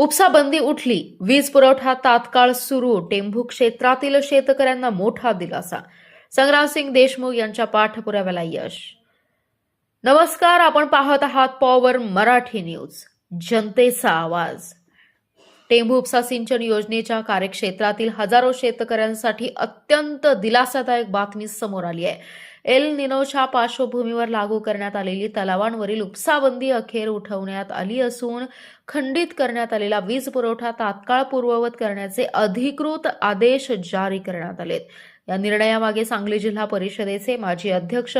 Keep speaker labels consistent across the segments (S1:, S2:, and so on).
S1: उपसा बंदी उठली, वीज पुरवठा तात्काळ सुरू, टेंभू क्षेत्रातील शेतकऱ्यांना मोठा दिलासा. संग्रामसिंग देशमुख यांच्या पाठपुराव्याला यश. नमस्कार, आपण पाहत आहात पॉवर मराठी न्यूज, जनतेचा आवाज. टेंभू उपसा सिंचन योजनेच्या कार्यक्षेत्रातील हजारो शेतकऱ्यांसाठी अत्यंत दिलासादायक बातमी समोर आली आहे. एल निनोच्या पार्श्वभूमीवर लागू करण्यात आलेली तलावांवरील उपसाबंदी अखेर उठवण्यात आली असून खंडित करण्यात आलेला वीज पुरवठा तात्काळ पूर्ववत करण्याचे अधिकृत आदेश जारी करण्यात आलेत. या निर्णयामागे सांगली जिल्हा परिषदेचे माजी अध्यक्ष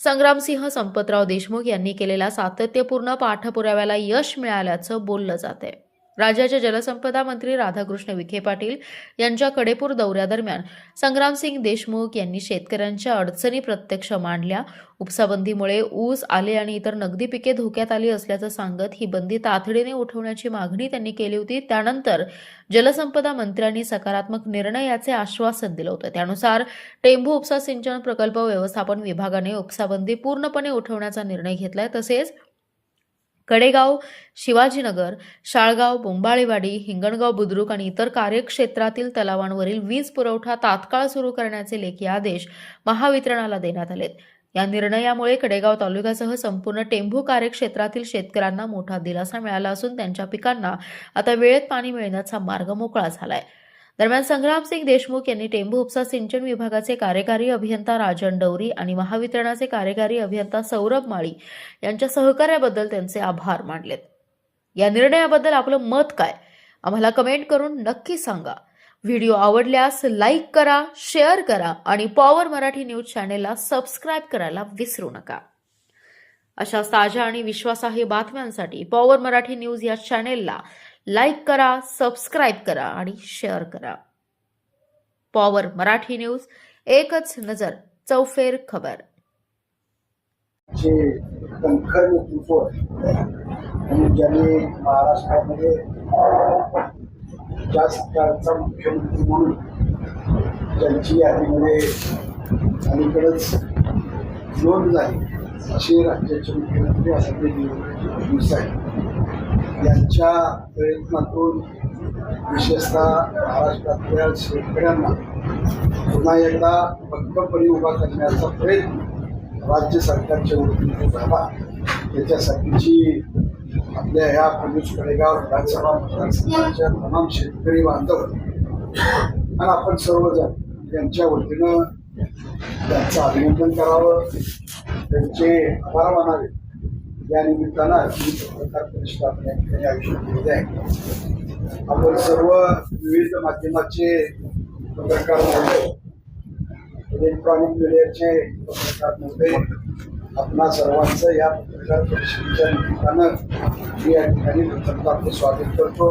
S1: संग्रामसिंह संपतराव देशमुख यांनी केलेल्या सातत्यपूर्ण पाठपुराव्याला यश मिळाल्याचं बोललं जातंय. राज्याचे जलसंपदा मंत्री राधाकृष्ण विखे पाटील यांच्या कडेपूर दौऱ्यादरम्यान संग्रामसिंग देशमुख यांनी शेतकऱ्यांच्या अडचणी प्रत्यक्ष मांडल्या. उपसाबंदीमुळे ऊस, आले आणि इतर नगदी पिके धोक्यात आली असल्याचं सांगत ही बंदी तातडीने उठवण्याची मागणी त्यांनी केली होती. त्यानंतर जलसंपदा मंत्र्यांनी सकारात्मक निर्णयाचे आश्वासन दिलं होतं. त्यानुसार टेंभू उपसा सिंचन प्रकल्प व्यवस्थापन विभागाने उपसाबंदी पूर्णपणे उठवण्याचा निर्णय घेतलाय. तसेच कडेगाव, शिवाजीनगर, शाळगाव, बोंबाळेवाडी, हिंगणगाव बुद्रुक आणि इतर कार्यक्षेत्रातील तलावांवरील वीज पुरवठा तात्काळ सुरू करण्याचे लेखी आदेश महावितरणाला देण्यात आलेत. या निर्णयामुळे कडेगाव तालुक्यासह संपूर्ण टेंभू कार्यक्षेत्रातील शेतकऱ्यांना मोठा दिलासा मिळाला असून त्यांच्या पिकांना आता वेळेत पाणी मिळण्याचा मार्ग मोकळा झालाय. दरम्यान संग्रामसिंग देशमुख यांनी टेंभू उपसा सिंचन विभागाचे कार्यकारी अभियंता राजन डौरी आणि महावितरणाचे कार्यकारी अभियंता सौरभ माळी यांच्या सहकार्याबद्दल त्यांचे आभार मानलेत. या निर्णयाबद्दल आपलं मत काय, आम्हाला कमेंट करून नक्की सांगा. व्हिडिओ आवडल्यास लाईक करा, शेअर करा आणि पॉवर मराठी न्यूज चॅनेलला सबस्क्राईब करायला विसरू नका. अशा ताज्या आणि विश्वासार्ह बातम्यांसाठी पॉवर मराठी न्यूज या चॅनेलला लाईक करा, सबस्क्राईब करा आणि शेअर करा. पॉवर मराठी न्यूज, एकच नजर, चौफेर खबर.
S2: ज्यांनी महाराष्ट्रामध्ये ज्या सरकारचा मुख्यमंत्री म्हणून त्यांची यादीमध्ये अलीकडेच नोंद झाली असे राज्याचे मुख्यमंत्री असलेले देवेंद्र फडणवीस साहेब यांच्या प्रयत्नातून विशेषतः महाराष्ट्रातल्या शेतकऱ्यांना पुन्हा एकदा भक्कमपणे उभा करण्याचा प्रयत्न राज्य सरकारच्या वतीने झाला. त्याच्यासाठीची आपल्या ह्या पोलीस कडेगाव विधानसभा मतदारसंघाच्या तमाम शेतकरी बांधव आणि आपण सर्वजण त्यांच्या वतीनं त्यांचं अभिनंदन करावं, त्यांचे आभार मानावे. या निमित्तानं पत्रकार परिषद आपल्या ठिकाणी आयोजित केलेली आहे. आपण सर्व विविध माध्यमाचे पत्रकार महोदय, इलेक्ट्रॉनिक मीडियाचे पत्रकार महोदय, आपणा सर्वांचं या पत्रकार परिषदेच्या निमित्तानं मी या ठिकाणी प्रथमतः आपलं स्वागत करतो.